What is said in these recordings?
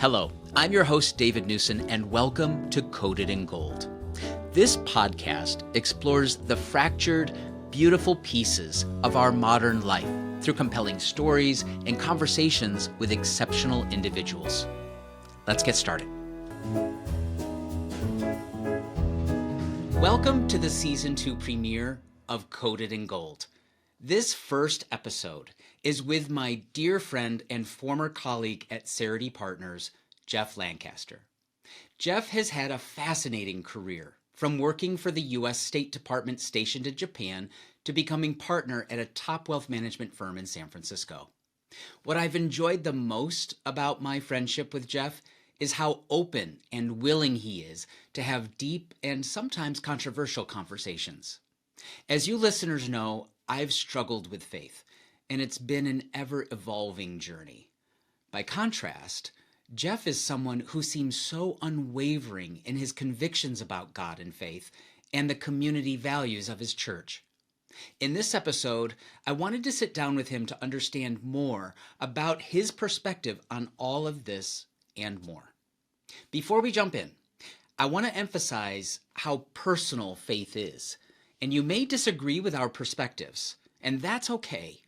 Hello, I'm your host, David Newson, and welcome to Coded in Gold. This podcast explores the fractured, beautiful pieces of our modern life through compelling stories and conversations with exceptional individuals. Let's get started. Welcome to the Season 2 premiere of Coded in Gold. This first episode is with my dear friend and former colleague at Cerity Partners, Jeff Lancaster. Jeff has had a fascinating career, from working for the U.S. State Department stationed in Japan to becoming partner at a top wealth management firm in San Francisco. What I've enjoyed the most about my friendship with Jeff is how open and willing he is to have deep and sometimes controversial conversations. As you listeners know, I've struggled with faith, and it's been an ever-evolving journey. By contrast, Jeff is someone who seems so unwavering in his convictions about God and faith and the community values of his church. In this episode, I wanted to sit down with him to understand more about his perspective on all of this and more. Before we jump in, I want to emphasize how personal faith is, and you may disagree with our perspectives, and that's okay,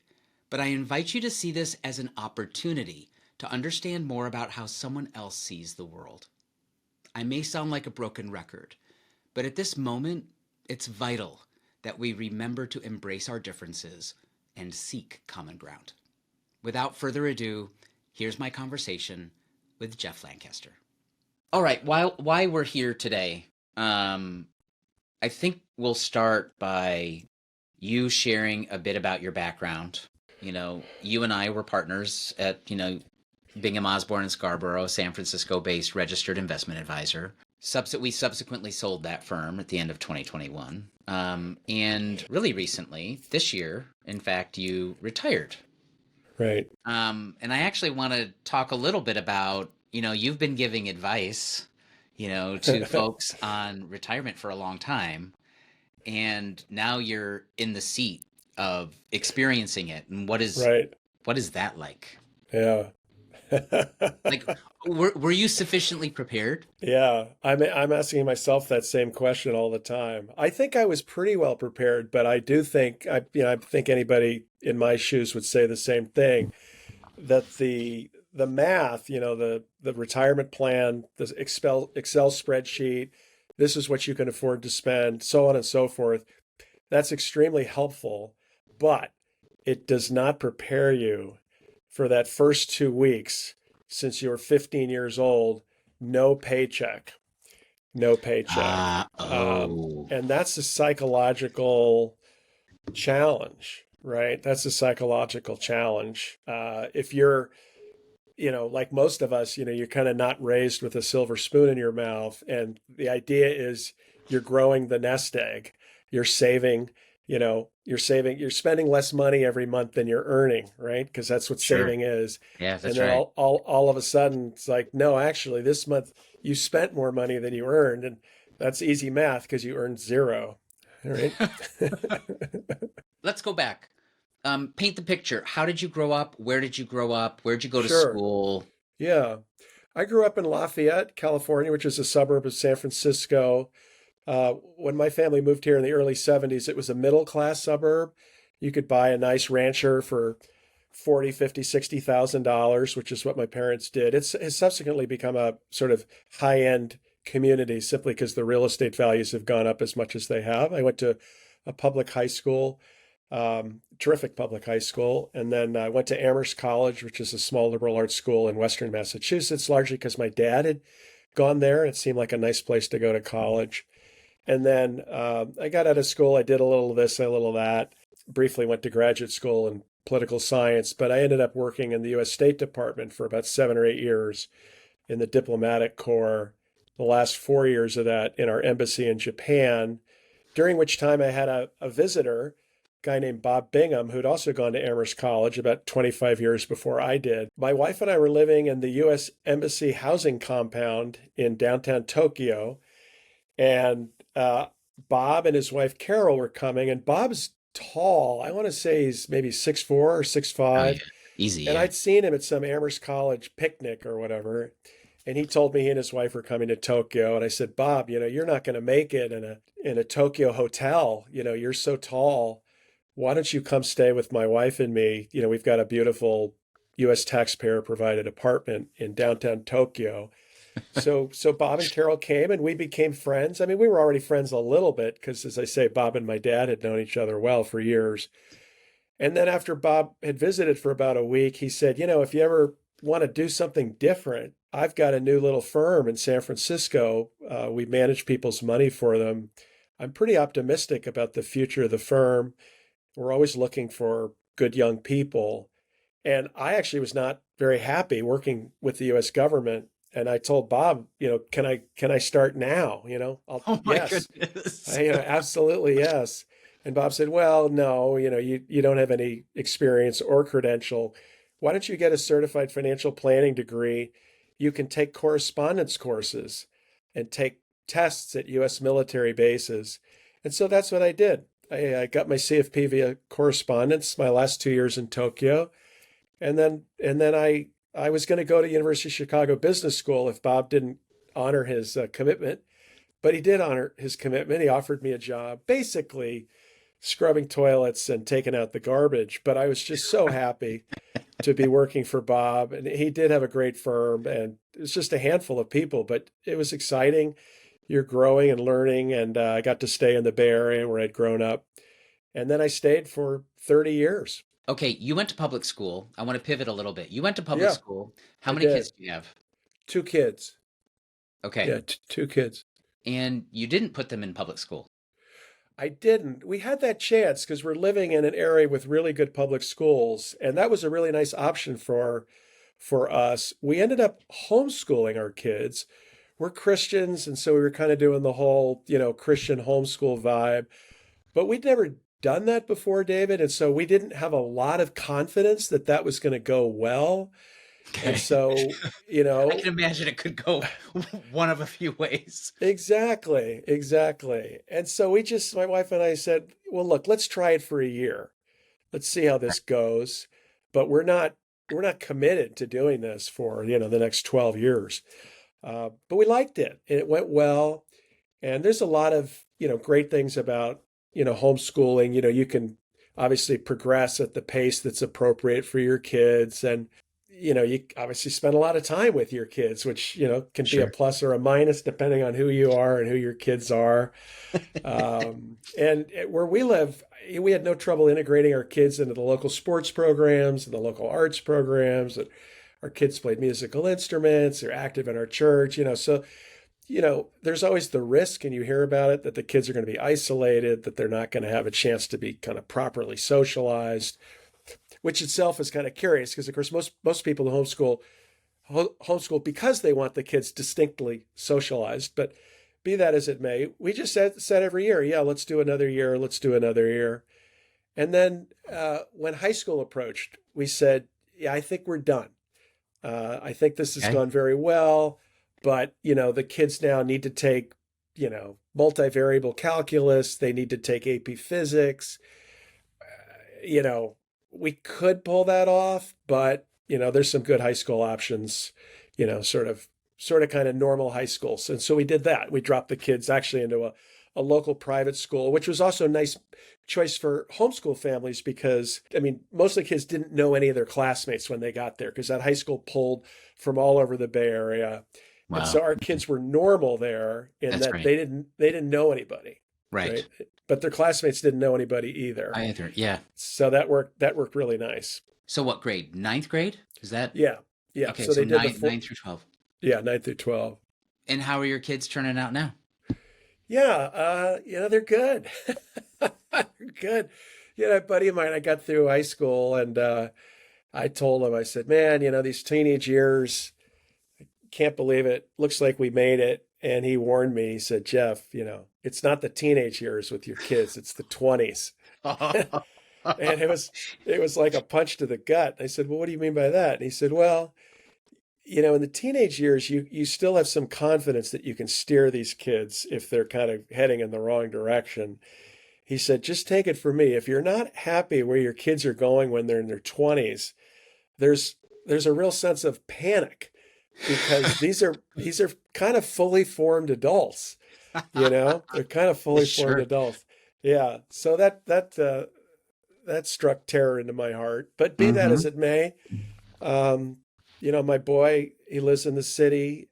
but I invite you to see this as an opportunity to understand more about how someone else sees the world. I may sound like a broken record, but at this moment, it's vital that we remember to embrace our differences and seek common ground. Without further ado, here's my conversation with Jeff Lancaster. All right, while we're here today, I think we'll start by you sharing a bit about your background. You know, you and I were partners at, Bingham Osborne in Scarborough, San Francisco-based registered investment advisor. We subsequently sold that firm at the end of 2021. And really recently, this year, in fact, you retired. Right. And I actually want to talk a little bit about, you've been giving advice, to folks on retirement for a long time. And now you're in the seat of experiencing it. And what is that like? Yeah. Like, were you sufficiently prepared? Yeah. I'm asking myself that same question all the time. I think I was pretty well prepared, but I do think I think anybody in my shoes would say the same thing, that the math, the retirement plan, the Excel spreadsheet, this is what you can afford to spend, so on and so forth. That's extremely helpful, but it does not prepare you for that first 2 weeks since you're 15 years old, no paycheck. And that's a psychological challenge, right? That's a psychological challenge. If you're, like most of us, you're kind of not raised with a silver spoon in your mouth. And the idea is you're growing the nest egg. You're saving, you're spending less money every month than you're earning, right? Because that's what Sure. saving is. Yeah, that's And then right. all of a sudden it's like, no, actually this month you spent more money than you earned. And that's easy math because you earned zero, right? Let's go back. Paint the picture. How did you grow up? Where did you grow up? Where'd you go to Sure. school? Yeah. I grew up in Lafayette, California, which is a suburb of San Francisco. When my family moved here in the early 70s, it was a middle class suburb. You could buy a nice rancher for $40, $50, $60,000, which is what my parents did. It's subsequently become a sort of high-end community simply because the real estate values have gone up as much as they have. I went to a public high school, terrific public high school, and then I went to Amherst College, which is a small liberal arts school in Western Massachusetts, largely because my dad had gone there. It seemed like a nice place to go to college. And then I got out of school. I did a little of this, a little of that. Briefly went to graduate school in political science, but I ended up working in the U.S. State Department for about 7 or 8 years in the diplomatic corps. The last 4 years of that in our embassy in Japan, during which time I had a visitor, a guy named Bob Bingham, who'd also gone to Amherst College about 25 years before I did. My wife and I were living in the U.S. Embassy housing compound in downtown Tokyo, and Bob and his wife Carol were coming, and Bob's tall. I want to say he's maybe 6'4" or Oh, yeah. 6'5", Easy, And yeah. I'd seen him at some Amherst College picnic or whatever. And he told me he and his wife were coming to Tokyo. And I said, Bob, you're not going to make it in a Tokyo hotel. You're so tall. Why don't you come stay with my wife and me? We've got a beautiful US taxpayer provided apartment in downtown Tokyo. So Bob and Carol came and we became friends. I mean, we were already friends a little bit because, as I say, Bob and my dad had known each other well for years. And then after Bob had visited for about a week, he said, if you ever want to do something different, I've got a new little firm in San Francisco. We manage people's money for them. I'm pretty optimistic about the future of the firm. We're always looking for good young people. And I actually was not very happy working with the US government. And I told Bob, can I start now? Oh my Yes, goodness. absolutely yes. And Bob said, well, no, you don't have any experience or credential. Why don't you get a certified financial planning degree? You can take correspondence courses and take tests at US military bases. And so that's what I did. I got my CFP via correspondence my last 2 years in Tokyo. And then I was going to go to University of Chicago Business School if Bob didn't honor his commitment, but he did honor his commitment. He offered me a job, basically scrubbing toilets and taking out the garbage. But I was just so happy to be working for Bob, and he did have a great firm, and it was just a handful of people, but it was exciting. You're growing and learning, and I got to stay in the Bay Area where I'd grown up, and then I stayed for 30 years. Okay, you went to public school. I want to pivot a little bit. You went to public Yeah, school. How I many kids did. do you have? Two kids. Okay. Yeah, two kids. And you didn't put them in public school. I didn't. We had that chance because we're living in an area with really good public schools, and that was a really nice option for us. We ended up homeschooling our kids. We're Christians, and so we were kind of doing the whole, Christian homeschool vibe. But we'd never done that before, David, and so we didn't have a lot of confidence that that was going to go well. And Okay. so, I can imagine it could go one of a few ways. exactly. And so my wife and I said, well, look, let's try it for a year. Let's see how this goes. But we're not committed to doing this for, the next 12 years. But we liked it and it went well. And there's a lot of, great things about, homeschooling. You can obviously progress at the pace that's appropriate for your kids. And you obviously spend a lot of time with your kids, which, can be a Sure. plus or a minus depending on who you are and who your kids are. And where we live, we had no trouble integrating our kids into the local sports programs and the local arts programs. And our kids played musical instruments. They're active in our church, so, there's always the risk, and you hear about it, that the kids are going to be isolated, that they're not going to have a chance to be kind of properly socialized, which itself is kind of curious because, of course, most people in homeschool because they want the kids distinctly socialized. But be that as it may, we just said every year, yeah, let's do another year, let's do another year. And then when high school approached, we said, yeah, I think we're done. I think this has Okay. gone very well, but the kids now need to take multivariable calculus. They need to take AP physics. You know, we could pull that off, but there's some good high school options, sort of kind of normal high schools. And so we did that. We dropped the kids actually into a local private school, which was also a nice choice for homeschool families because, I mean, most of the kids didn't know any of their classmates when they got there because that high school pulled from all over the Bay Area. And so Wow. our kids were normal there in That's that great. they didn't know anybody, Right. right? But their classmates didn't know anybody either. Either. Yeah. So that worked really nice. So what grade? Ninth grade? Is that Yeah. Yeah. okay? So So they did nine through 12. 9 through 12. And how are your kids turning out now? Yeah, they're good. They're good. A buddy of mine, I got through high school and I told him, I said, man, these teenage years, can't believe it. Looks like we made it. And he warned me, he said, Jeff, it's not the teenage years with your kids, it's the 20s. And it was like a punch to the gut. I said, well, what do you mean by that? And he said, well, in the teenage years, you still have some confidence that you can steer these kids if they're kind of heading in the wrong direction. He said, just take it from me. If you're not happy where your kids are going when they're in their 20s, there's there's a real sense of panic because these are kind of fully formed adults, they're kind of fully formed Sure. adults. Yeah. So that struck terror into my heart. But be that as Hmm. it may, um, my boy, he lives in the city.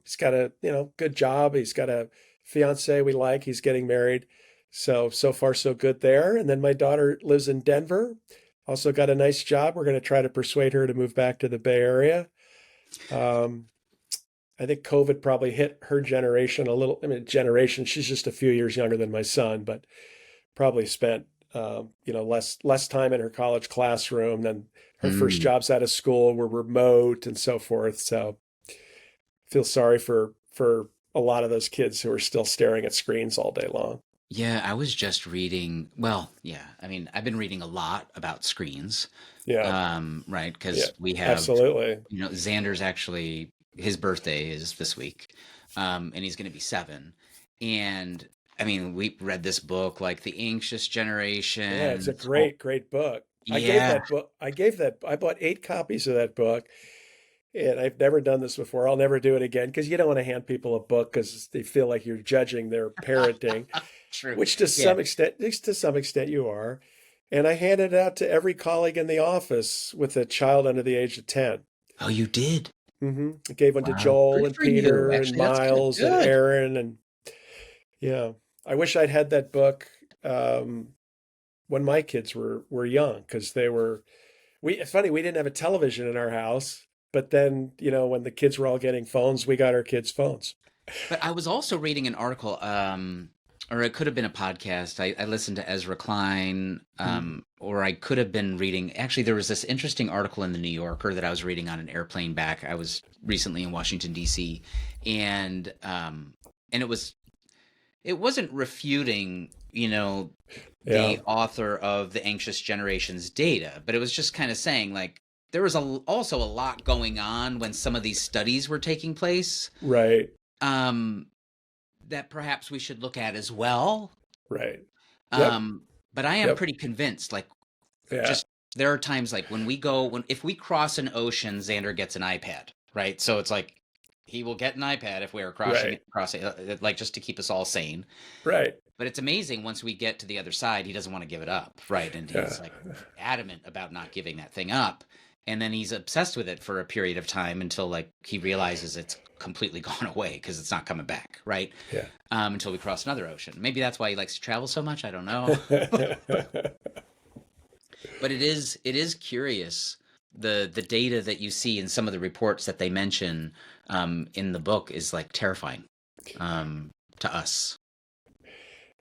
He's got a, good job. He's got a fiance we like. He's getting married. So far so good there. And then my daughter lives in Denver. Also got a nice job. We're going to try to persuade her to move back to the Bay Area. Um, I think COVID probably hit her generation a little. I mean, generation. She's just a few years younger than my son, but probably spent less time in her college classroom. Then her first Mm. jobs out of school were remote and so forth. So I feel sorry for a lot of those kids who are still staring at screens all day long. Yeah, I was just reading. Well, yeah, I mean, I've been reading a lot about screens, Yeah, right? yeah, Because we have, absolutely. Xander's actually, his birthday is this week, and he's going to be 7. And I mean, we read this book, like The Anxious Yeah, it's Generation. a great, great book. Yeah, I bought 8 copies of that book. And I've never done this before. I'll never do it again because you don't want to hand people a book because they feel like you're judging their parenting, true. which Yeah. to some extent you are. And I handed it out to every colleague in the office with a child under the age of 10. Oh, you did? I gave one to Wow. Joel Good and for you. Peter and Actually, that's good. Miles and Good. Aaron. And yeah, I wish I'd had that book um, when my kids were young because it's funny, we didn't have a television in our house, but then, when the kids were all getting phones, we got our kids phones. But I was also reading an article, or it could have been a podcast. I listened to Ezra Klein, Mm. or I could have been reading. Actually, there was this interesting article in the New Yorker that I was reading on an airplane back. I was recently in Washington D.C. And it wasn't refuting, Yeah, the author of The Anxious Generation's data, but it was just kind of saying like there was also a lot going on when some of these studies were taking place. right, Um, that perhaps we should look at as well. right. Yep, Um, but I am yep, pretty convinced, like, yeah, just there are times like if we cross an ocean, Xander gets an iPad, right? So it's like he will get an iPad if we are right, crossing, like just to keep us all sane. right. But it's amazing once we get to the other side, he doesn't want to give it up, right? And Yeah, he's like adamant about not giving that thing up. And then he's obsessed with it for a period of time until like he realizes it's completely gone away because it's not coming back, right? yeah. Until we cross another ocean. Maybe that's why he likes to travel so much. I don't know. But it is curious, the data that you see in some of the reports that they mention in the book is like terrifying to us.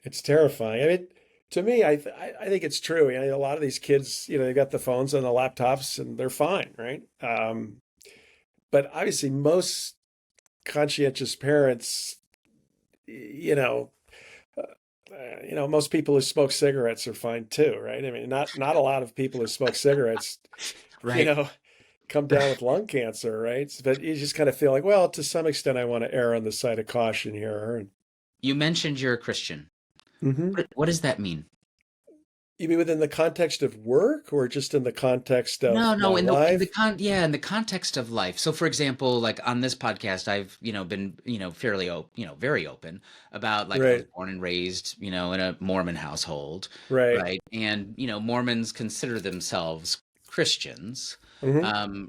It's terrifying. I mean, to me, I think it's true. A lot of these kids, they've got the phones and the laptops, and they're fine, right? But obviously, most conscientious parents, you know, most people who smoke cigarettes are fine too, right? I mean, not a lot of people who smoke cigarettes, you Right. know, come down with lung cancer, right? But you just kind of feel like, well, to some extent, I want to err on the side of caution here. And You mentioned you're a Christian. hmm What does that mean? You mean within the context of work or just in the context No, of no, my in the life? yeah, in the context of life. So for example, like on this podcast, I've, been, fairly very open about like I was Right, born and raised, in a Mormon household, right. right? And, Mormons consider themselves Christians, hmm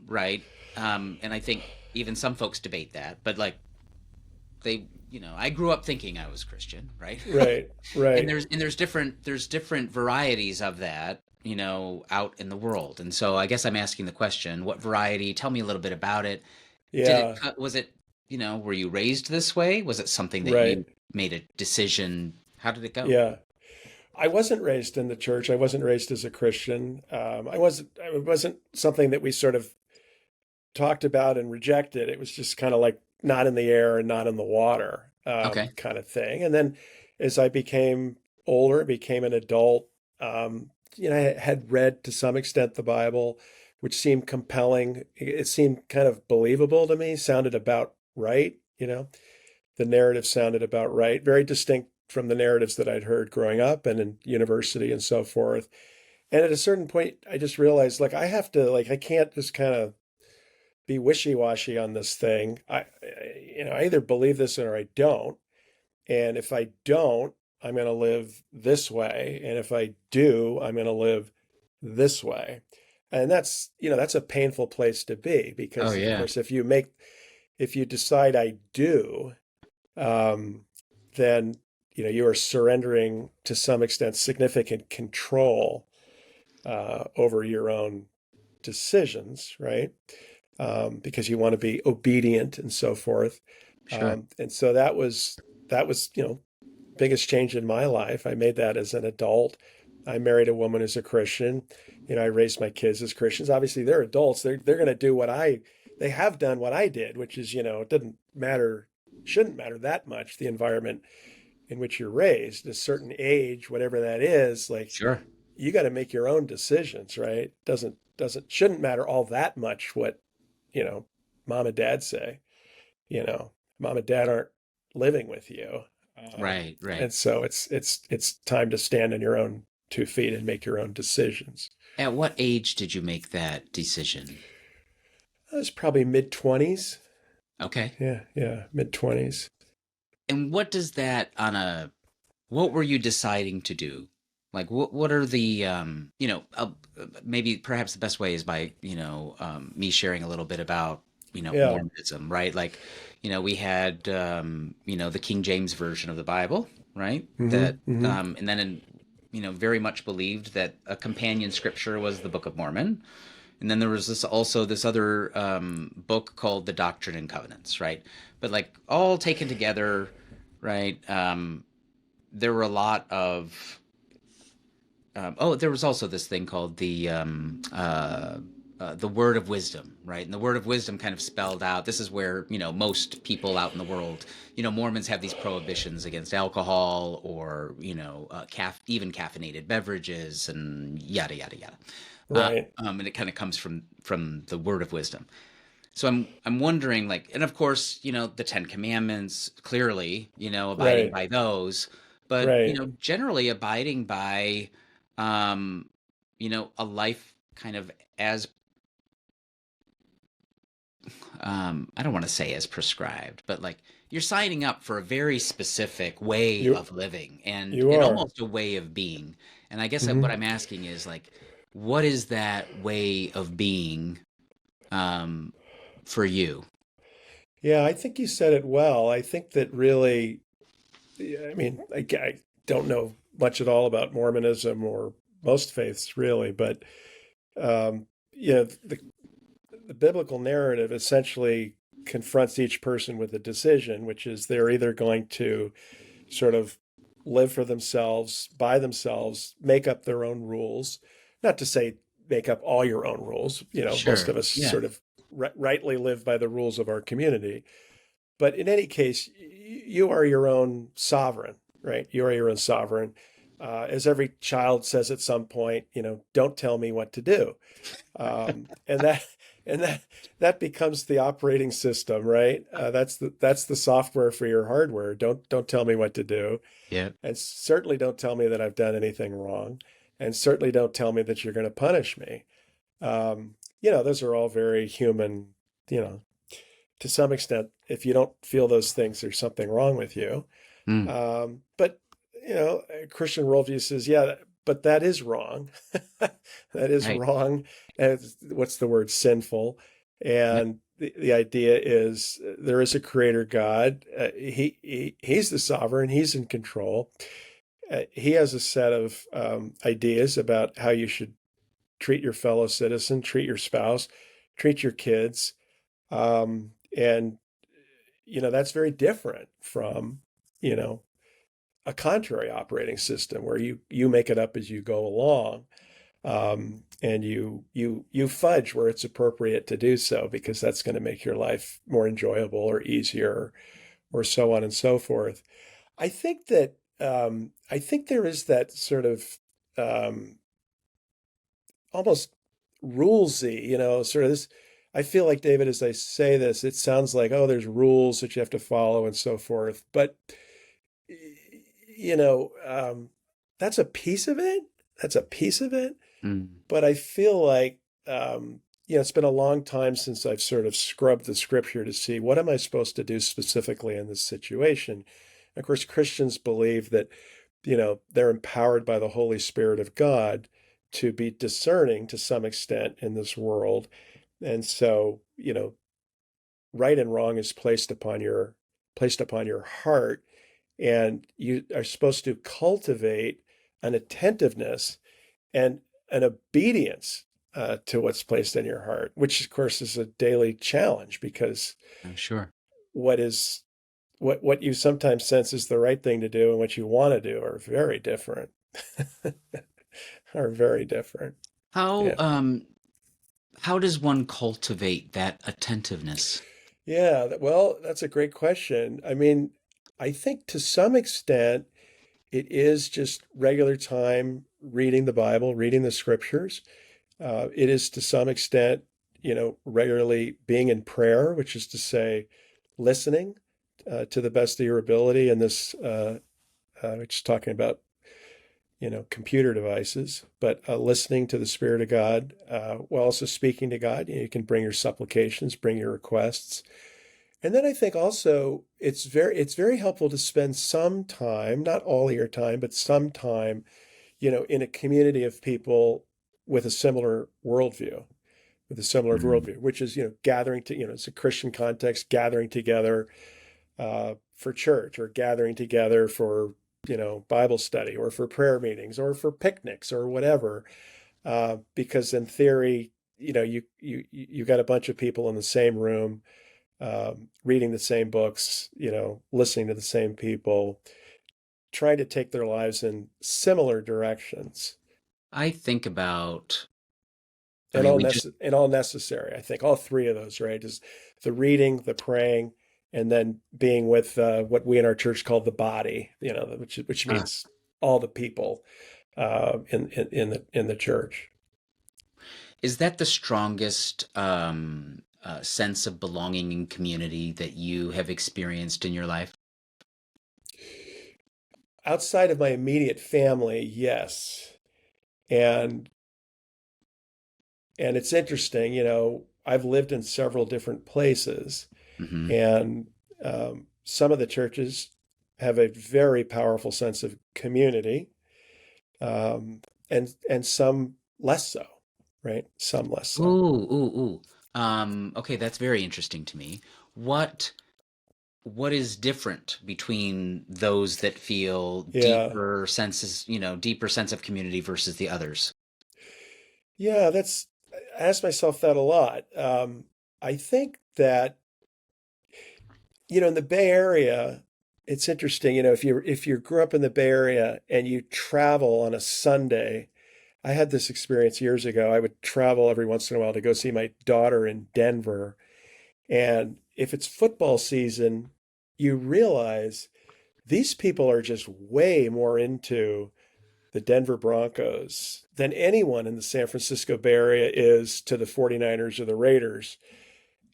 right? And I think even some folks debate that, but like I grew up thinking I was Christian, right? Right, And right. there's different varieties of that, out in the world. And so I guess I'm asking the question, what variety? Tell me a little bit about it. Yeah, Was it, were you raised this way? Was it something that right. you made a decision? How did it go? Yeah. I wasn't raised in the church. I wasn't raised as a Christian. It wasn't something that we sort of talked about and rejected. It was just kind of like not in the air and not in the water, Okay. kind of thing. And then as I became older, became an adult, I had read to some extent the Bible, which seemed compelling. It seemed kind of believable to me, sounded about right. The narrative sounded about right, very distinct from the narratives that I'd heard growing up and in university and so forth. And at a certain point, I just realized like I have to like I can't just kind of be wishy-washy on this thing. I either believe this or I don't. And if I don't, I'm going to live this way. And if I do, I'm going to live this way. And that's a painful place to be Oh because, of yeah. course, if you decide I do, um, then, you are surrendering to some extent significant control over your own decisions, right? Because you want to be obedient and so forth. Sure. And so that was biggest change in my life. I made that as an adult. I married a woman who's a Christian. I raised my kids as Christians. Obviously, they're adults. They're going to do they have done what I did, which is, it doesn't matter, shouldn't matter that much, the environment in which you're raised. At a certain age, whatever that is, like Sure. you got to make your own decisions, right? Shouldn't matter all that much what, you know, mom and dad say. You know, mom and dad aren't living with you. Right, right. And so it's time to stand on your own 2 feet and make your own decisions. At what age did you make that decision? I was probably mid 20s. Okay. Yeah, mid 20s. And what does that what were you deciding to do? Like what are the maybe perhaps the best way is by, me sharing a little bit about, Yeah. Mormonism, right? Like, we had the King James version of the Bible, right? Hmm. That Hmm. and then very much believed that a companion scripture was the Book of Mormon. And then there was this other book called the Doctrine and Covenants, right? But like all taken together, right? There were a lot of there was also this thing called the Word of Wisdom, right? And the Word of Wisdom kind of spelled out this is where most people out in the world, Mormons have these prohibitions against alcohol or even caffeinated beverages and yada yada yada. Right. And it kind of comes from the Word of Wisdom. So I'm wondering, like, and of course, the Ten Commandments, clearly, abiding Right. by those, but Right. generally abiding by a life kind of as I don't want to say as prescribed, but like you're signing up for a very specific way You of living and you are. almost a way of being. And I guess what Hmm. I'm asking is like, what is that way of being um, for you? Yeah, I think you said it well. I think that really, yeah, I mean, I don't know much at all about Mormonism or most faiths really, but um, the biblical narrative essentially confronts each person with a decision, which is they're either going to sort of live for themselves, by themselves, make up their own rules. Not to say make up all your own rules. Most Sure. of us Yeah. sort of rightly live by the rules of our community. But in any case, you are your own sovereign, right? You are your own sovereign. As every child says at some point, don't tell me what to do. And that becomes the operating system, right? That's the software for your hardware. Don't tell me what to do, Yeah. and certainly don't tell me that I've done anything wrong, and certainly don't tell me that you're going to punish me. Those are all very human. You know, to some extent, if you don't feel those things, there's something wrong with you. Mm, But a Christian worldview says, yeah, but that is wrong. That is right. wrong. And what's the word? Sinful. Yep. And the idea is there is a creator God. He's the sovereign. He's in control. He has a set of ideas about how you should treat your fellow citizen, treat your spouse, treat your kids. And that's very different from, you know, a contrary operating system where you make it up as you go along, and you fudge where it's appropriate to do so because that's going to make your life more enjoyable or easier, or so on and so forth. I think there is that sort of um, almost rulesy, sort of this. I feel like, David, as I say this, it sounds like, oh, there's rules that you have to follow and so forth. But you know, um, that's a piece of it. That's a piece of it. Mm. But I feel like, it's been a long time since I've sort of scrubbed the scripture to see what am I supposed to do specifically in this situation. Of course, Christians believe that, they're empowered by the Holy Spirit of God to be discerning to some extent in this world. And so, right and wrong is placed upon your heart, and you are supposed to cultivate an attentiveness and an obedience to what's placed in your heart, which of course is a daily challenge because Sure. what is what you sometimes sense is the right thing to do and what you want to do are very different. Are very different. How Yeah. how does one cultivate that attentiveness? Yeah. Well, that's a great question. I mean, I think to some extent it is just regular time reading the Bible, reading the scriptures. It is to some extent, regularly being in prayer, which is to say, listening to the best of your ability. And this, which is talking about, computer devices, but listening to the Spirit of God while also speaking to God. You can bring your supplications, bring your requests. And then I think also it's very helpful to spend some time, not all of your time, but some time, in a community of people with a similar worldview, Mm. which is, gathering to, it's a Christian context, gathering together for church or gathering together for, Bible study or for prayer meetings or for picnics or whatever. Because in theory, you got a bunch of people in the same room, reading the same books, listening to the same people, trying to take their lives in similar directions. I think about, I and mean, all we just, and all necessary. I think all three of those, right? Is the reading, the praying, and then being with what we in our church call the body, which uh, means all the people in the church. is that the strongest sense of belonging and community that you have experienced in your life? Outside of my immediate family, yes, and it's interesting. I've lived in several different places, Hmm. and some of the churches have a very powerful sense of community, um, and some less so, right? Some less so. Ooh, ooh, ooh. Okay, that's very interesting to me. What what is different between those that feel Yeah, deeper sense of community versus the others? yeah. I ask myself that a lot. I think that in the Bay Area, it's interesting. If you grew up in the Bay Area and you travel on a Sunday. I had this experience years ago. I would travel every once in a while to go see my daughter in Denver. And if it's football season, you realize these people are just way more into the Denver Broncos than anyone in the San Francisco Bay Area is to the 49ers or the Raiders.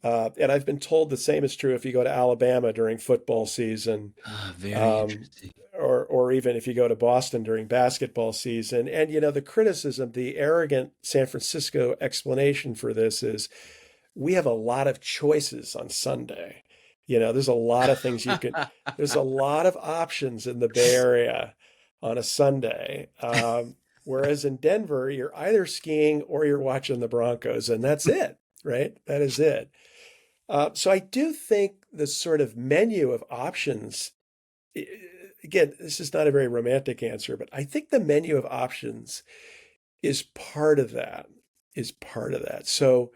And I've been told the same is true if you go to Alabama during football season, Ah, very um, interesting. or even if you go to Boston during basketball season. And the criticism, the arrogant San Francisco explanation for this is we have a lot of choices on Sunday. There's a lot of things there's a lot of options in the Bay Area on a Sunday. Whereas in Denver, you're either skiing or you're watching the Broncos, and that's it, right? That is it. So I do think the sort of menu of options, again, this is not a very romantic answer, but I think the menu of options is part of that, So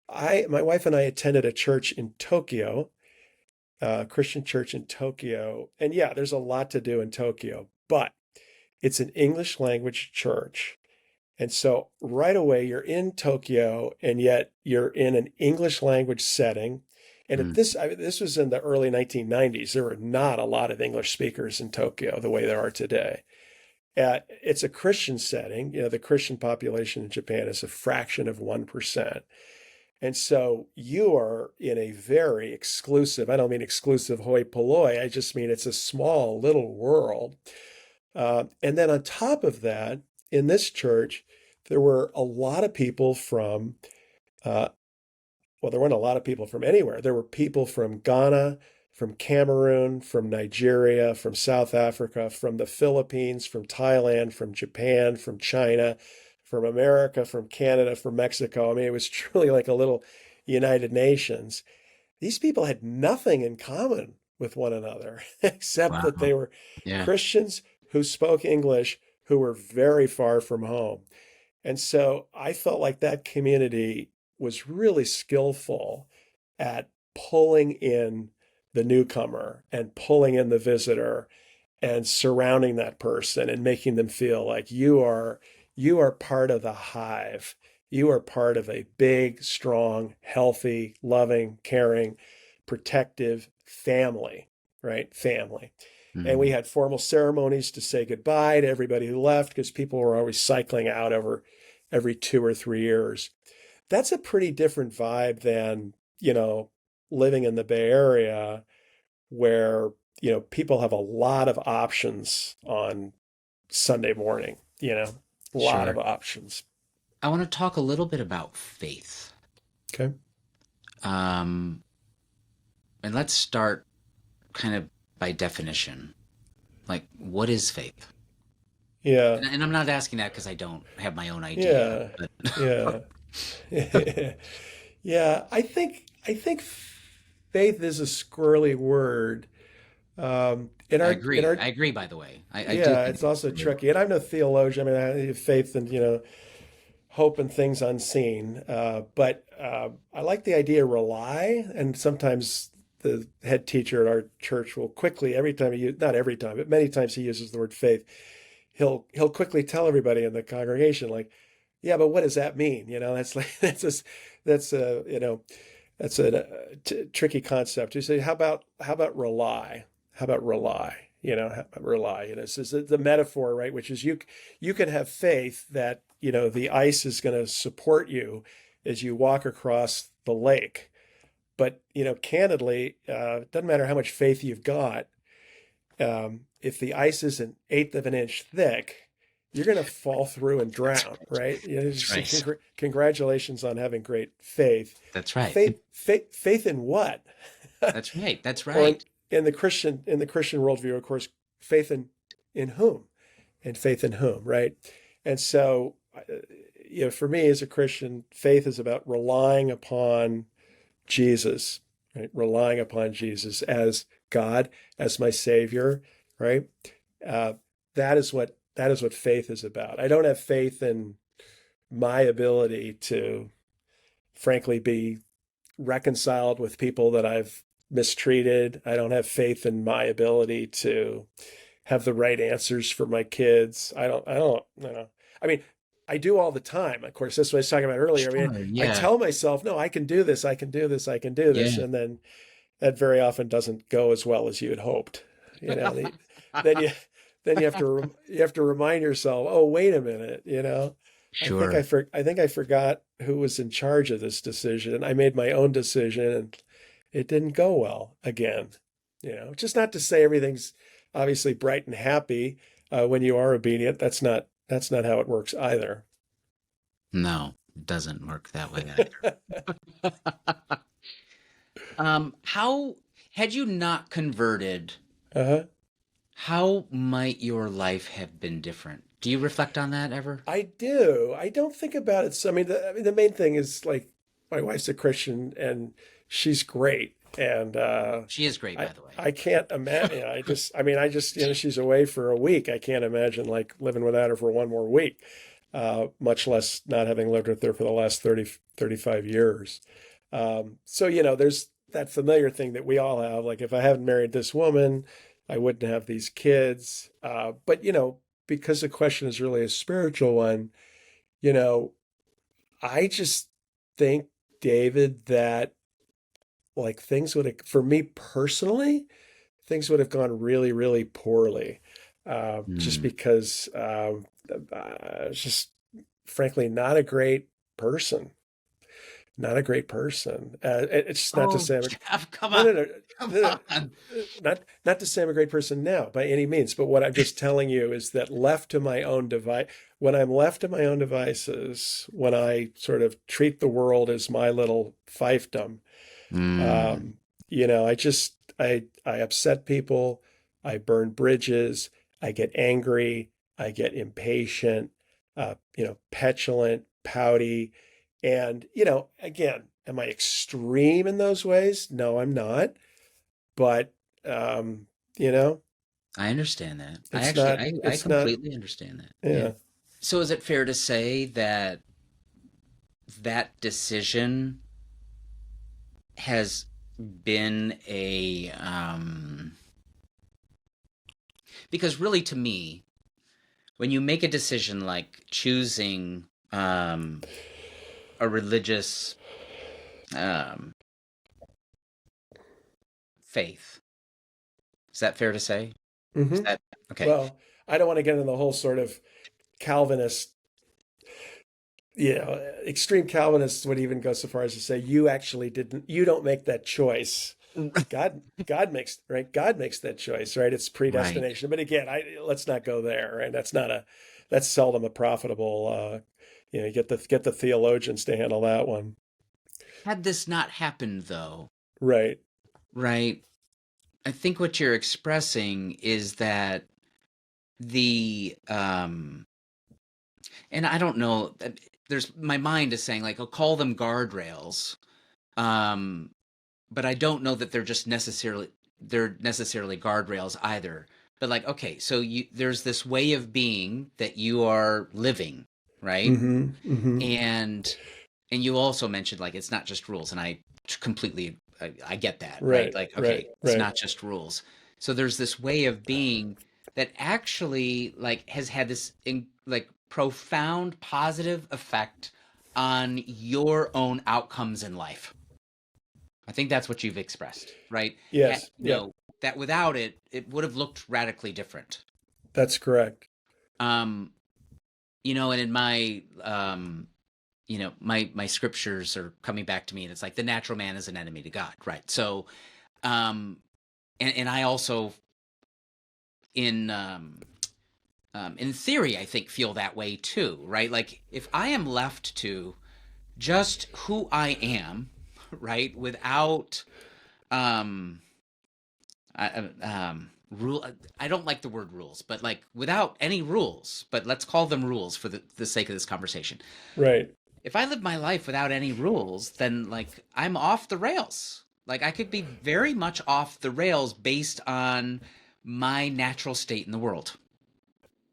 my wife and I attended a church in Tokyo, a Christian church in Tokyo. And yeah, there's a lot to do in Tokyo, but it's an English language church. And so right away, you're in Tokyo, and yet you're in an English language setting. And Mm. this was in the early 1990s. There were not a lot of English speakers in Tokyo the way there are today. It's a Christian setting. The Christian population in Japan is a fraction of 1%. And so you are in a very exclusive, I don't mean exclusive hoi polloi, I just mean it's a small little world. And then on top of that, in this church, there were a lot of people from, uh, well, there weren't a lot of people from anywhere. There were people from Ghana, from Cameroon, from Nigeria, from South Africa, from the Philippines, from Thailand, from Japan, from China, from America, from Canada, from Mexico. I mean, it was truly like a little United Nations. These people had nothing in common with one another except that Wow. they were Yeah. Christians who spoke English, who were very far from home. And so I felt like that community was really skillful at pulling in the newcomer and pulling in the visitor and surrounding that person and making them feel like you are part of the hive. You are part of a big, strong, healthy, loving, caring, protective family, right? Family. And we Mhm. had formal ceremonies to say goodbye to everybody who left because people were always cycling out over every 2 or 3 years. That's a pretty different vibe than, living in the Bay Area where, people have a lot of options on Sunday morning, a lot of Sure. options. I want to talk a little bit about faith. Okay. Um, and let's start kind of by definition. Like, what is faith? Yeah. And I'm not asking that because I don't have my own idea, Yeah. but Yeah. Yeah. I think faith is a squirrely word. In I our in agree. our I agree, by the way. I do Yeah, think it's it's also really tricky. And I'm no theologian. I mean, I have faith in, hope in things unseen. But I like the idea rely. And sometimes the head teacher at our church will quickly, every time not every time, but many times he uses the word faith, he'll quickly tell everybody in the congregation, like, yeah, but what does that mean? That's like, that's a, that's a tricky concept. You say, how about rely? How about rely? How about rely? This is the metaphor, right? Which is you can have faith that the ice is going to support you as you walk across the lake. But candidly, it doesn't matter how much faith you've got. If the ice is an eighth of an inch thick, you're going to fall through and that's drown, right? that's right. Congratulations on having great faith. That's right. Faith in what? That's right. That's Or right. in the Christian worldview, of course, faith in whom? And faith in whom, right? And so, for me as a Christian, faith is about relying upon Jesus, right? Relying upon Jesus as God, as my Savior, right? Uh, that is what faith is about. I don't have faith in my ability to, frankly, be reconciled with people that I've mistreated. I don't have faith in my ability to have the right answers for my kids. I don't. I mean, I do all the time. Of course, that's what I was talking about earlier. I mean, Sure. I Yeah. tell myself, no, I can do this, I can do this, I can do this. Yeah. And then that very often doesn't go as well as you had hoped. Then you then you have to remind yourself, oh, wait a minute, I think Sure. I think I forgot who was in charge of this decision. I made my own decision and it didn't go well again. Just not to say everything's obviously bright and happy when you are obedient. That's not how it works either. No, it doesn't work that way either. How had you not converted, Uh-huh. how might your life have been different? Do you reflect on that ever? I do. I don't think about it. So, I mean, the main thing is like my wife's a Christian and she's great. And She is great, I by the way. I can't imagine. I just she's away for a week. I can't imagine like living without her for one more week, much less not having lived with her for the last 30, 35 years. So there's that familiar thing that we all have. Like if I hadn't married this woman, I wouldn't have these kids. But because the question is really a spiritual one, you know, I just think, David, that like things would have, for me personally, things would have gone really, really poorly. Just Hmm. because just frankly not a great person, not a great person. It's not to Oh, say Jeff, come no, on. no, no. Come uh, on. not to say I'm a great person now by any means, but what I'm just telling you is that left to my own device, when I'm left to my own devices, when I sort of treat the world as my little fiefdom, Mm, um, I upset people, I burn bridges, I get angry, I get impatient, petulant, pouty, and again, am I extreme in those ways? No, I'm not. But um, you know, I understand that. it's not. I It's not. completely understand that. Yeah. Yeah. So is it fair to say that that decision has been because really to me, when you make a decision like choosing a religious um, faith, is that fair to say? Is Hmm. that okay? Well, I don't want to get into the whole sort of Calvinist. Extreme Calvinists would even go so far as to say you actually didn't. You don't make that choice. God makes right. God makes that choice, right? It's Right. predestination. But again, let's not go there. Right? That's seldom a profitable. Get the theologians to handle that one. Had this not happened, though, Right. right? I think what you're expressing is that the and I don't know, there's my mind is saying like, I'll call them guardrails, um, but I don't know that they're necessarily guardrails either. But like, okay, so there's this way of being that you are living, right? Mm-hmm. Mm-hmm. And you also mentioned like it's not just rules, and I get that, right? Right. Like, Right. okay, it's Right. not just rules. So there's this way of being that actually like has had this like profound positive effect on your own outcomes in life. I think that's what you've expressed, right? Yes. Yep. That without it, it would have looked radically different. That's correct. Um, and in my scriptures are coming back to me, and it's like the natural man is an enemy to God, right? So, um, and I also in in theory, I think feel that way too, right? Like if I am left to just who I am, right, without um rule, I don't like the word rules, but like without any rules, but let's call them rules for the sake of this conversation. Right. If I live my life without any rules, then like I'm off the rails. Like I could be very much off the rails based on my natural state in the world,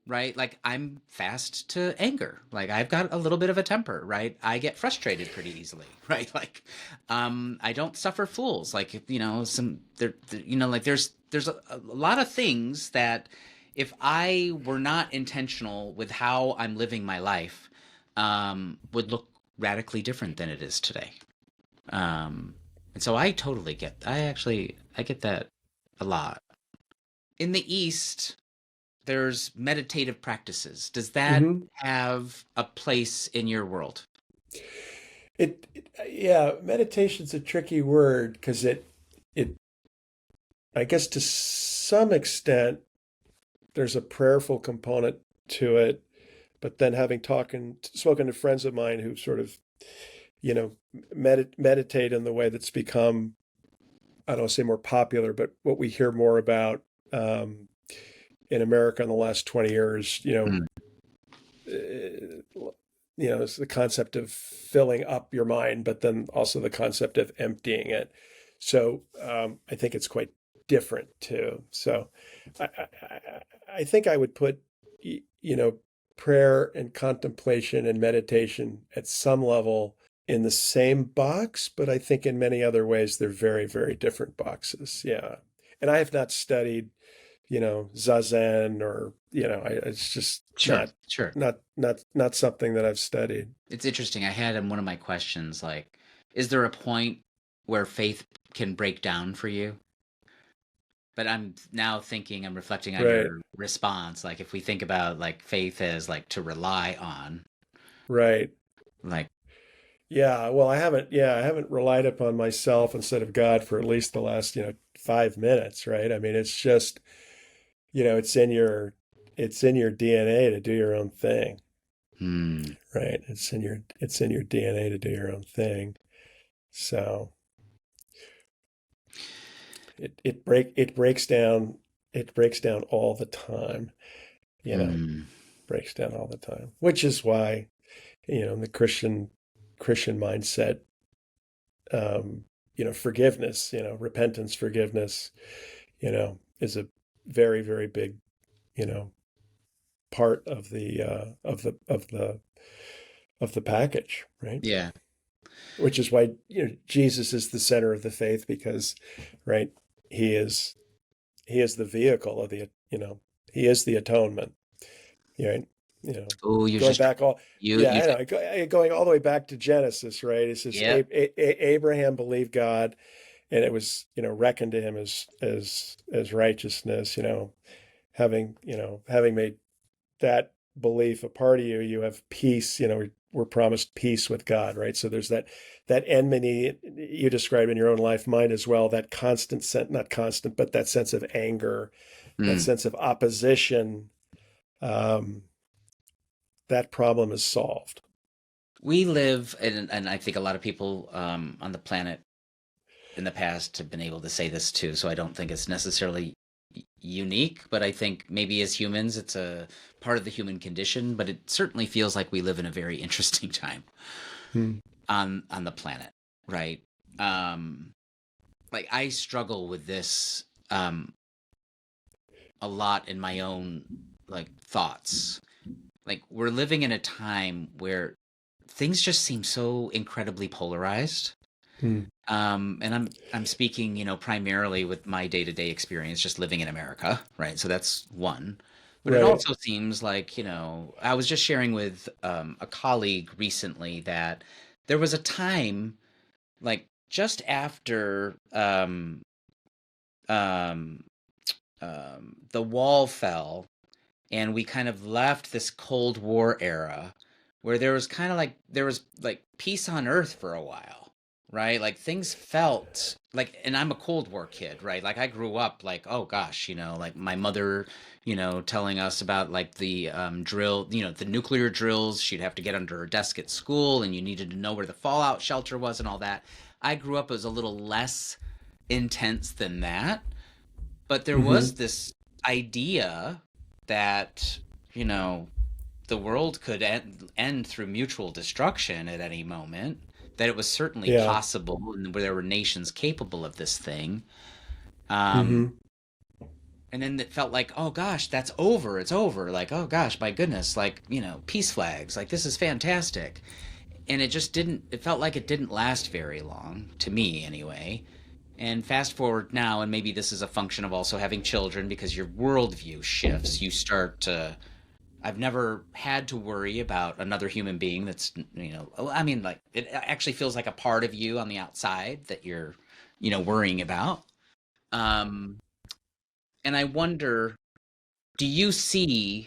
right? Like I'm fast to anger. Like I've got a little bit of a temper, right? I get frustrated pretty easily, right? Like I don't suffer fools. Like like there's a lot of things that if I were not intentional with how I'm living my life, would look radically different than it is today. And so I get that a lot. In the East, there's meditative practices. Does that Hmm. have a place in your world? Yeah, meditation's a tricky word because it, I guess to some extent, there's a prayerful component to it. But then spoken to friends of mine who sort of, you know, meditate in the way that's become, I don't want to say more popular, but what we hear more about um, in America in the last 20 years, Mm. it's the concept of filling up your mind, but then also the concept of emptying it. So I think it's quite different too. So I think I would put, prayer and contemplation and meditation at some level in the same box, but I think in many other ways they're very, very different boxes. Yeah. And I have not studied zazen or it's just Sure, sure. not something that I've studied. It's interesting. I had in one of my questions like, is there a point where faith can break down for you? But I'm reflecting on Right. your response. Like, if we think about like faith as like to rely on, Right. like, Yeah, well, I haven't relied upon myself instead of God for at least the last, 5 minutes, right? I mean, it's just, it's in your DNA to do your own thing, Hmm. right? It's in your DNA to do your own thing. So it breaks down all the time, you know, Hmm. breaks down all the time, which is why, in the Christian mindset, forgiveness, repentance, forgiveness, is a very, very big, you know, part of the package, right? Yeah. Which is why, Jesus is the center of the faith because, right, he is he is the vehicle of the, he is the atonement, right? You know, Oh, you're going just back all, you yeah, you I know, going all the way back to Genesis, right? It says Yep. Abraham believed God, and it was, reckoned to him as righteousness. Having made that belief a part of you, you have peace. We're promised peace with God, right? So there's that enmity you describe in your own life, mine as well. That constant sense, not constant, but that sense of anger, that Hmm. sense of opposition. Um, that problem is solved. We live, and I think a lot of people on the planet in the past have been able to say this too, so I don't think it's necessarily unique, but I think maybe as humans, it's a part of the human condition, but it certainly feels like we live in a very interesting time Hmm. on the planet, right? Um, like I struggle with this a lot in my own like thoughts. Like we're living in a time where things just seem so incredibly polarized. Hmm. And I'm speaking, primarily with my day-to-day experience just living in America, right? So that's one. But it Right. also seems like, I was just sharing with a colleague recently that there was a time, like just after um, the wall fell, and we kind of left this Cold War era where there was kind of like there was like peace on earth for a while, right? Like things felt like, and I'm a Cold War kid, right? Like I grew up like, oh gosh, like my mother, telling us about like the drill, the nuclear drills she'd have to get under her desk at school, and you needed to know where the fallout shelter was and all that. I grew up as a little less intense than that, but there Hmm. was this idea that, you know, the world could end through mutual destruction at any moment, that it was certainly Yeah. possible, and where there were nations capable of this thing. Um, Hmm. and then it felt like, oh gosh, that's over. It's over. Like, oh gosh, my goodness, like, peace flags. Like, this is fantastic. And it just didn't, it felt like it didn't last very long, to me anyway. And fast forward now, and maybe this is a function of also having children because your worldview shifts. You start to, I've never had to worry about another human being that's, I mean, like, it actually feels like a part of you on the outside that you're, worrying about. Um, and I wonder, do you see,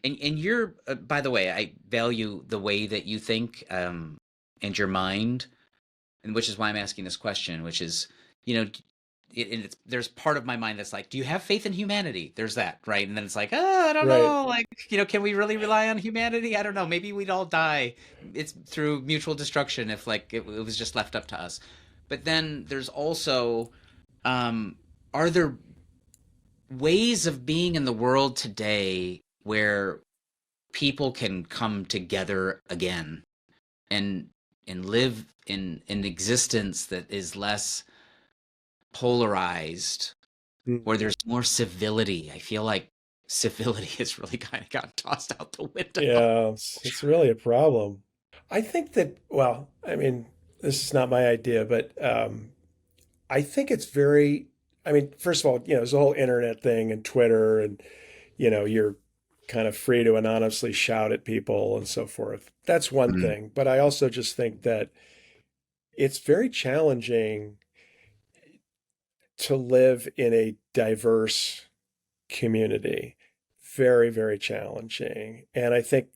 and you're, by the way, I value the way that you think, and your mind, and which is why I'm asking this question, which is, you know, there's part of my mind that's like, do you have faith in humanity? There's that, right? And then it's like, I don't Right. know, like, can we really rely on humanity? I don't know. Maybe we'd all die. It's through mutual destruction if like it was just left up to us. But then there's also, um, are there ways of being in the world today where people can come together again and live in an existence that is less polarized, Mm. where there's more civility? I feel like civility has really kind of gotten tossed out the window. Yeah, it's really a problem. I think that, well, I mean, this is not my idea, but I think it's very, I mean, first of all, there's the whole internet thing and Twitter, and, you're kind of free to anonymously shout at people and so forth. That's one Mm, thing. But I also just think that it's very challenging to live in a diverse community. Very, very challenging. And I think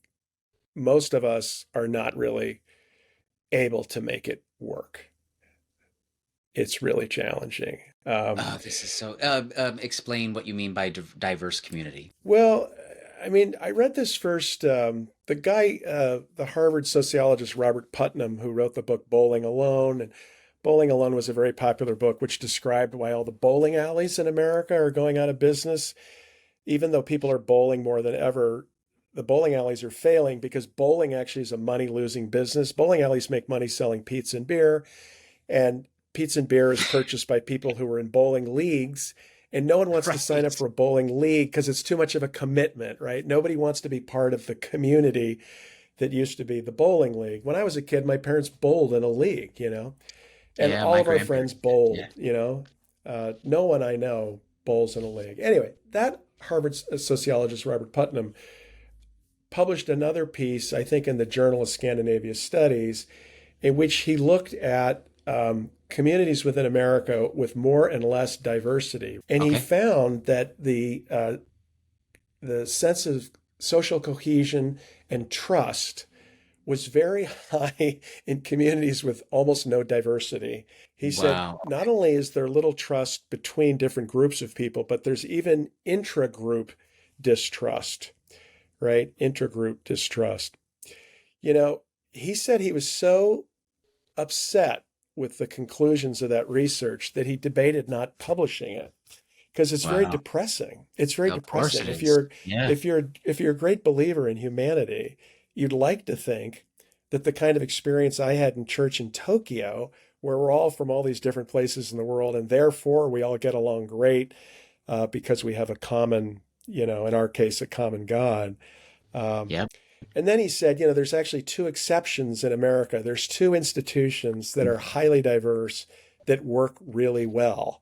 most of us are not really able to make it work. It's really challenging. Oh, this is so. Explain what you mean by diverse community. Well, I mean, I read this first. The guy, the Harvard sociologist Robert Putnam, who wrote the book Bowling Alone, and Bowling Alone was a very popular book which described why all the bowling alleys in America are going out of business. Even though people are bowling more than ever, the bowling alleys are failing because bowling actually is a money-losing business. Bowling alleys make money selling pizza and beer, and pizza and beer is purchased by people who are in bowling leagues. And no one wants to sign up Right. for a bowling league because it's too much of a commitment, right? Nobody wants to be part of the community that used to be the bowling league. When I was a kid, my parents bowled in a league, and Yeah, all my of our friends grandparents did. bowled, Yeah. No one I know bowls in a league. Anyway, that Harvard sociologist Robert Putnam published another piece, I think, in the Journal of Scandinavia Studies, in which he looked at communities within America with more and less diversity, and he Okay. found that the sense of social cohesion and trust was very high in communities with almost no diversity. He said Wow. not only is there little trust between different groups of people, but there's even intra-group distrust, right? Intergroup distrust. You know, he said he was so upset with the conclusions of that research that he debated not publishing it because it's very Wow. depressing. It's very Of course depressing. it If is. you're Yeah. if you're if you're a great believer in humanity, you'd like to think that the kind of experience I had in church in Tokyo, where we're all from all these different places in the world, and therefore we all get along great because we have a common, in our case, a common God. Um, Yep. and then he said, there's actually two exceptions in America. There's two institutions that are highly diverse that work really well.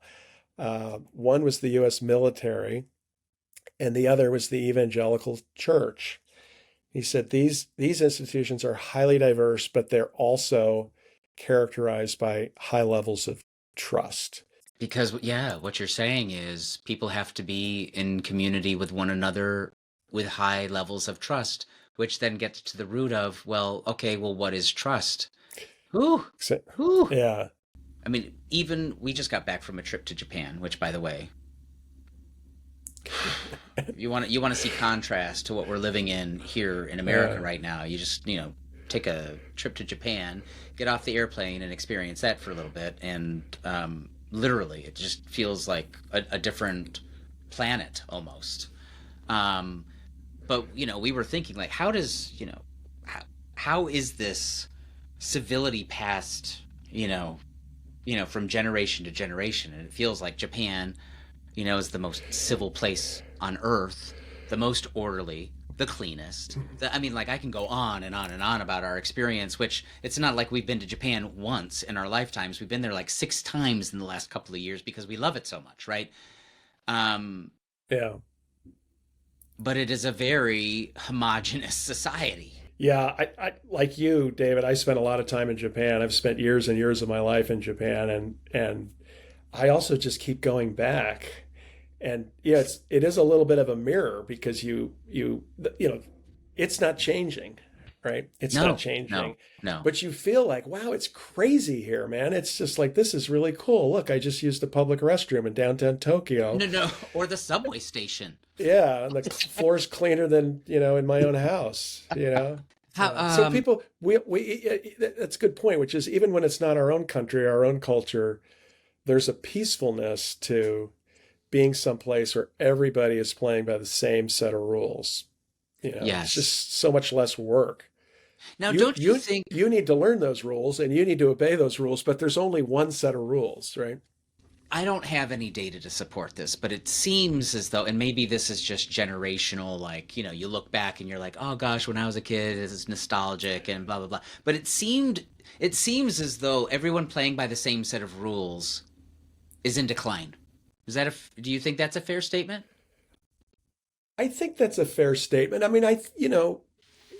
One was the U.S. military, and the other was the evangelical church. He said these institutions are highly diverse, but they're also characterized by high levels of trust. Because, yeah, what you're saying is people have to be in community with one another with high levels of trust, which then gets to the root of, well, okay, well, what is trust? Whew, So, whew. yeah, I mean, even we just got back from a trip to Japan, which, by the way, you want to see contrast to what we're living in here in America uh, right now. You just take a trip to Japan, get off the airplane, and experience that for a little bit, and literally, it just feels like a different planet almost. Um, but we were thinking like, how does how is this civility passed from generation to generation? And it feels like Japan is the most civil place on earth, the most orderly, the cleanest. I mean, like I can go on and on and on about our experience, which it's not like we've been to Japan once in our lifetimes. We've been there like 6 times in the last couple of years because we love it so much, right? Um, yeah, but it is a very homogenous society. yeah. I like you, David. I spent a lot of time in Japan. I've spent years and years of my life in Japan, and I also just keep going back. And yeah, it is a little bit of a mirror because it's not changing, right? It's not No, no, changing. no, But you feel like, wow, it's crazy here, man. It's just like this is really cool. Look, I just used a public restroom in downtown Tokyo. no, no. Or the subway station. Yeah, and the floor's cleaner than, in my own house. How So people, that's a good point, which is even when it's not our own country, our own culture, there's a peacefulness to being someplace where everybody is playing by the same set of rules. It's Yes. just so much less work. Now, You don't you you think you need to learn those rules and you need to obey those rules, but there's only one set of rules, right? I don't have any data to support this, but it seems as though, and maybe this is just generational, like, you look back and you're like, oh gosh, when I was a kid, this is nostalgic and blah, blah, blah. But it seems as though everyone playing by the same set of rules is in decline. Do you think that's a fair statement? I think that's a fair statement. I mean,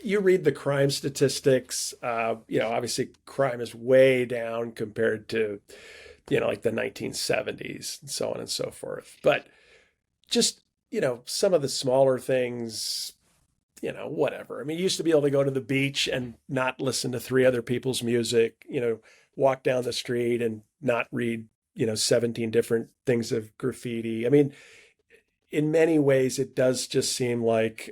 you read the crime statistics. Obviously, crime is way down compared to, like the 1970s and so on and so forth. But just, some of the smaller things, whatever. I mean, you used to be able to go to the beach and not listen to three other people's music, walk down the street and not read, 17 different things of graffiti. I mean, in many ways, it does just seem like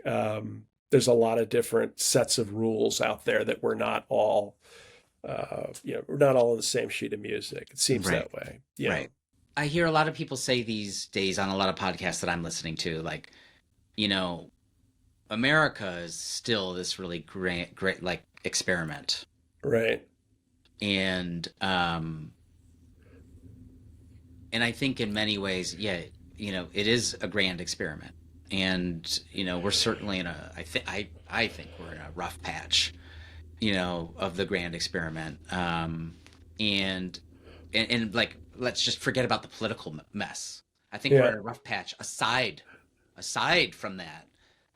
there's a lot of different sets of rules out there that we're not all on the same sheet of music. It seems Right. that way. Right. I hear a lot of people say these days on a lot of podcasts that I'm listening to, like, you know, America is still this really great like experiment. Right. And and I think in many ways, yeah, it is a grand experiment. And, we're certainly in I think we're in a rough patch, of the grand experiment. And, and like, let's just forget about the political mess. I think we're Yeah. in a rough patch aside from that.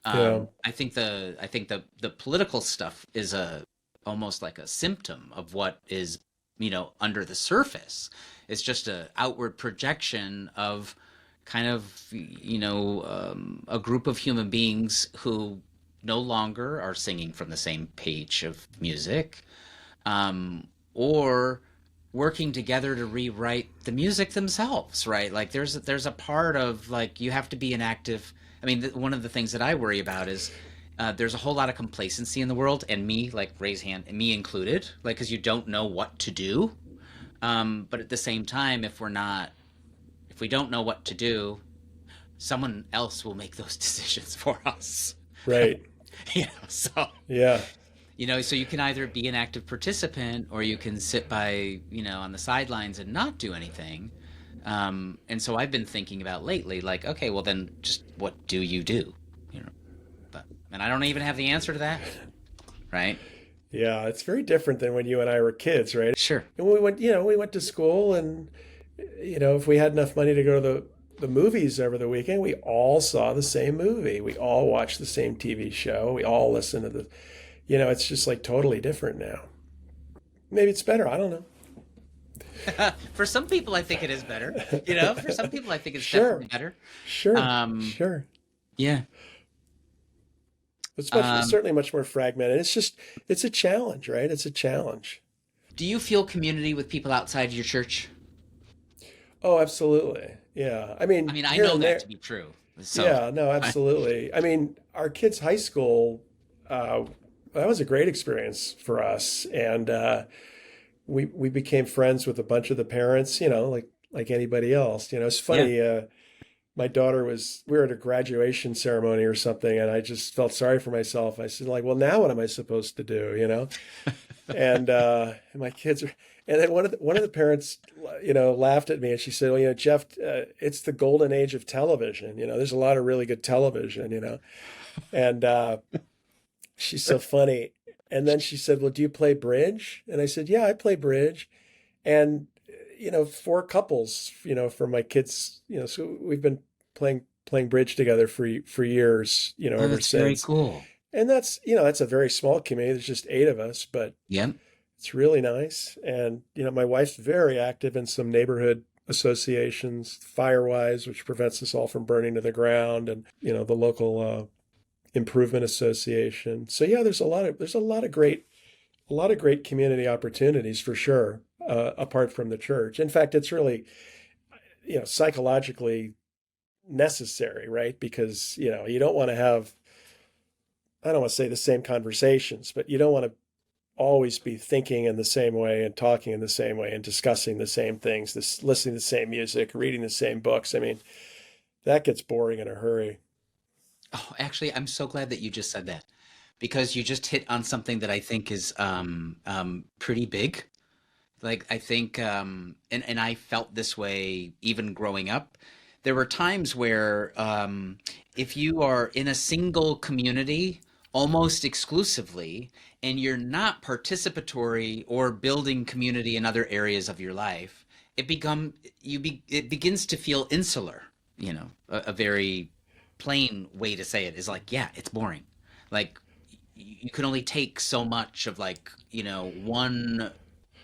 Yeah. I think the political stuff is almost like a symptom of what is, under the surface. It's just a outward projection of kind of, a group of human beings who no longer are singing from the same page of music, or working together to rewrite the music themselves, right? Like there's a part of like you have to be an active. I mean, one of the things that I worry about is there's a whole lot of complacency in the world, and me, like raise hand, and me included, like because you don't know what to do. But at the same time, if we don't know what to do, someone else will make those decisions for us. Right. So Yeah. so you can either be an active participant or you can sit by, on the sidelines and not do anything. And so I've been thinking about lately, like, okay, well then just what do you do? You know, and I don't even have the answer to that, right? Yeah. It's very different than when you and I were kids, right? Sure. And we went to school and, if we had enough money to go to the movies over the weekend, we all saw the same movie. We all watched the same TV show. We all listened to it's just like totally different now. Maybe it's better. I don't know. For some people, I think it is better. For some people, I think it's Sure. definitely better. Sure. Um, Sure. yeah. It's certainly much more fragmented. It's a challenge, right? It's a challenge. Do you feel community with people outside your church? Oh, absolutely. Yeah. I I mean, mean, I here know and that there. to be true. So, Yeah, no, I, absolutely. I mean, our kids' high school, uh, that was a great experience for us. And we became friends with a bunch of the parents, like anybody else. It's yeah. funny. My daughter we were at a graduation ceremony or something, and I just felt sorry for myself. I said, like, well, now what am I supposed to do? And my kids are, and then one of the parents, laughed at me, and she said, well, Jeff, it's the golden age of television. There's a lot of really good television. And she's so funny. And then she said, well, do you play bridge? And I said, yeah, I play bridge. And four couples, for my kids, so we've been playing bridge together for years, Oh, ever that's very since. cool. And that's a very small community. There's just eight of us, but Yep. it's really nice. And my wife's very active in some neighborhood associations, Firewise, which prevents us all from burning to the ground, and the local improvement association. So yeah, there's a lot of great community opportunities for sure, apart from the church. In fact, it's really, psychologically necessary, right? Because, you don't want to have, I don't want to say the same conversations, but you don't want to always be thinking in the same way and talking in the same way and discussing the same things, listening to the same music, reading the same books. I mean, that gets boring in a hurry. Oh, actually, I'm so glad that you just said that because you just hit on something that I think is pretty big. Like I think, and I felt this way even growing up. There were times where if you are in a single community almost exclusively, and you're not participatory or building community in other areas of your life, it begins to feel insular. A very plain way to say it is like, yeah, it's boring. Like you can only take so much of like, one,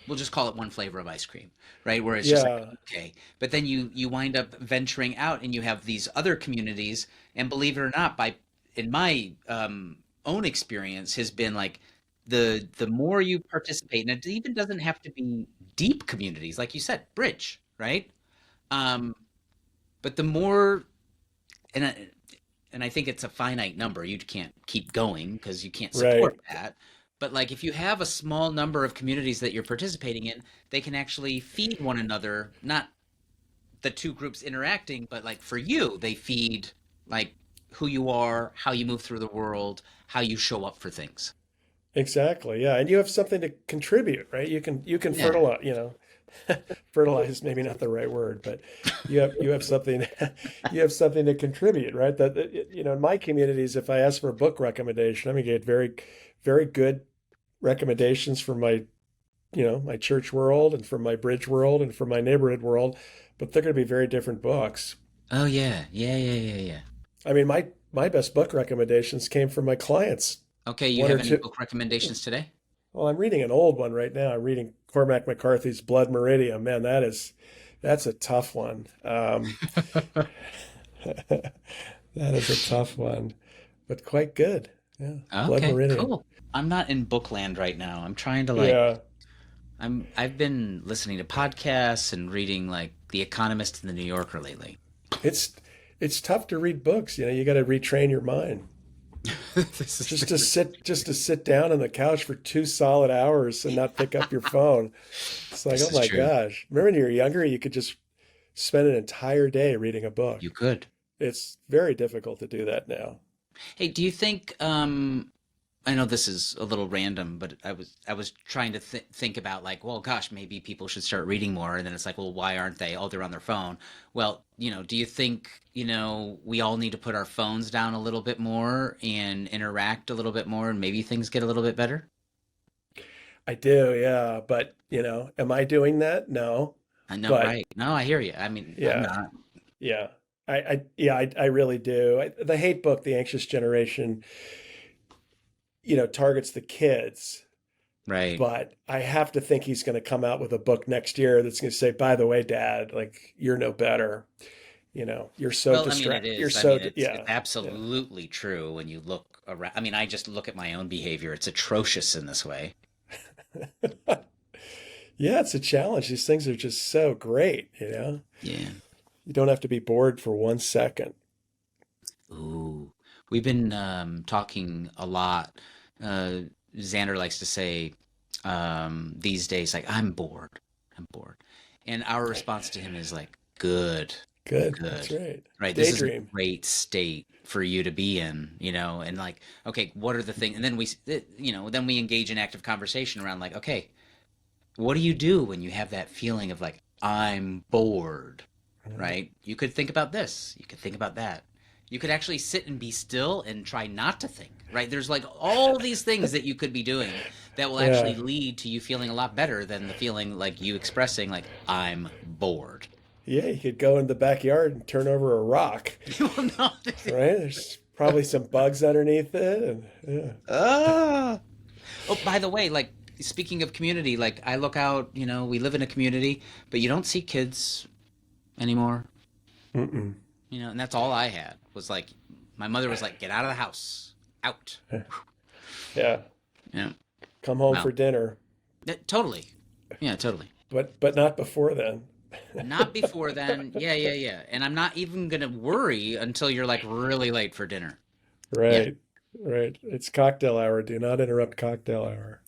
we'll just call it one flavor of ice cream, right? Where it's just like, Yeah. okay. But then you wind up venturing out and you have these other communities, and believe it or not, in my own experience has been like the more you participate, and it even doesn't have to be deep communities, like you said, bridge, right? Um, but the more, and I think it's a finite number. You can't keep going because you can't support Right. that. But like if you have a small number of communities that you're participating in, they can actually feed one another, not the two groups interacting, but like for you, they feed like who you are, how you move through the world, how you show up for things. Exactly. Yeah. And you have something to contribute, right? You can Yeah. fertilize, fertilize is maybe not the right word, but you have something you have something to contribute, right? That in my communities, if I ask for a book recommendation, I'm gonna get very, very good recommendations from my church world and from my bridge world and from my neighborhood world, but they're gonna be very different books. Oh yeah. Yeah, yeah, yeah, yeah. I mean, my best book recommendations came from my clients. Okay, you One have or any two. book recommendations today? Well, I'm reading an old one right now. I'm reading Cormac McCarthy's Blood Meridian. Man, that's a tough one. That is a tough one, but quite good. Yeah, Blood Okay, Meridian. cool. I'm not in bookland right now. I'm trying to like Yeah, I've been listening to podcasts and reading like The Economist and The New Yorker lately. it's it's tough to read books. You got to retrain your mind. This is Just to sit down on the couch for 2 solid hours and not pick up your phone. It's like, this oh is my true. gosh. Remember when you were younger, you could just spend an entire day reading a book. You could. It's very difficult to do that now. Hey, do you think I know this is a little random, but I was trying to think about like, well, gosh, maybe people should start reading more, and then it's like, well, why aren't they? Oh, they're on their phone. Well, do you think, we all need to put our phones down a little bit more and interact a little bit more, and maybe things get a little bit better? I do, yeah. But, am I doing that? No. I know, But right? No, I hear you. I mean, I'm yeah, not. yeah. I really do. The hate book, The Anxious Generation, targets the kids. Right. But I have to think he's going to come out with a book next year that's going to say, by the way, Dad, like you're no better. You're so Well, I mean, it distract. You're is. I so, mean, it's yeah, yeah. absolutely true when you look around. I mean, I just look at my own behavior. It's atrocious in this way. Yeah, it's a challenge. These things are just so great. Yeah. You don't have to be bored for 1 second. Ooh, we've been talking a lot. Uh, Xander likes to say these days, like, I'm bored. I'm bored. And our response to him is like, good, Good. That's good. right. Right. This is a Daydream. great state for you to be in, and like, okay, what are the things? And then then we engage in active conversation around like, okay, what do you do when you have that feeling of like, I'm bored? Mhm. Right? You could think about this. You could think about that. You could actually sit and be still and try not to think, right? There's like all these things that you could be doing that will actually Yeah. lead to you feeling a lot better than the feeling like you expressing, like, I'm bored. Yeah, you could go in the backyard and turn over a rock, Well, no. right? There's probably some bugs underneath it, and yeah. Ah. Oh, by the way, like, speaking of community, like, I look out, we live in a community, but you don't see kids anymore, Mm-mm. and that's all I had was like, my mother was like, get out of the house, out. Yeah. Yeah. Come home Wow. for dinner, Totally. Yeah, totally. but not before then. Not before then. Yeah, yeah, yeah. And I'm not even gonna worry until you're like really late for dinner. Yeah. Right. Right. It's cocktail hour. Do not interrupt cocktail hour.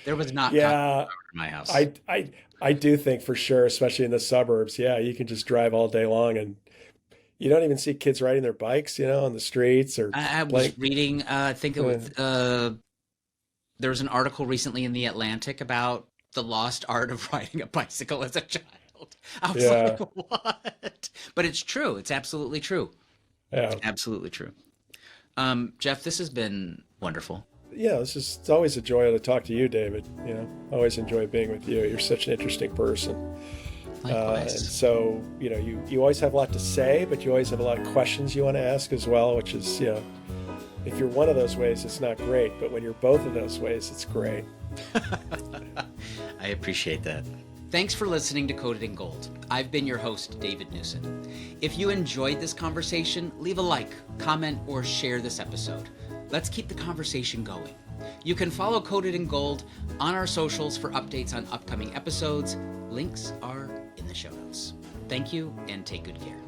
There was not cocktail Yeah, hour in my house. I do think for sure, especially in the suburbs. Yeah, you can just drive all day long and you don't even see kids riding their bikes, on the streets or I was playing. reading, I think it Uh, was, there was an article recently in The Atlantic about the lost art of riding a bicycle as a child. I was like, yeah, what? But it's true. It's absolutely true. It's yeah, absolutely true. Jeff, this has been wonderful. yeah. It's always a joy to talk to you, David. Always enjoy being with you. You're such an interesting person. And Likewise. so, you always have a lot to say, but you always have a lot of questions you want to ask as well, which is, if you're one of those ways, it's not great. But when you're both of those ways, it's great. I appreciate that. Thanks for listening to Coded in Gold. I've been your host, David Newson. If you enjoyed this conversation, leave a like, comment, or share this episode. Let's keep the conversation going. You can follow Coded in Gold on our socials for updates on upcoming episodes. Links are in the show notes. Thank you and take good care.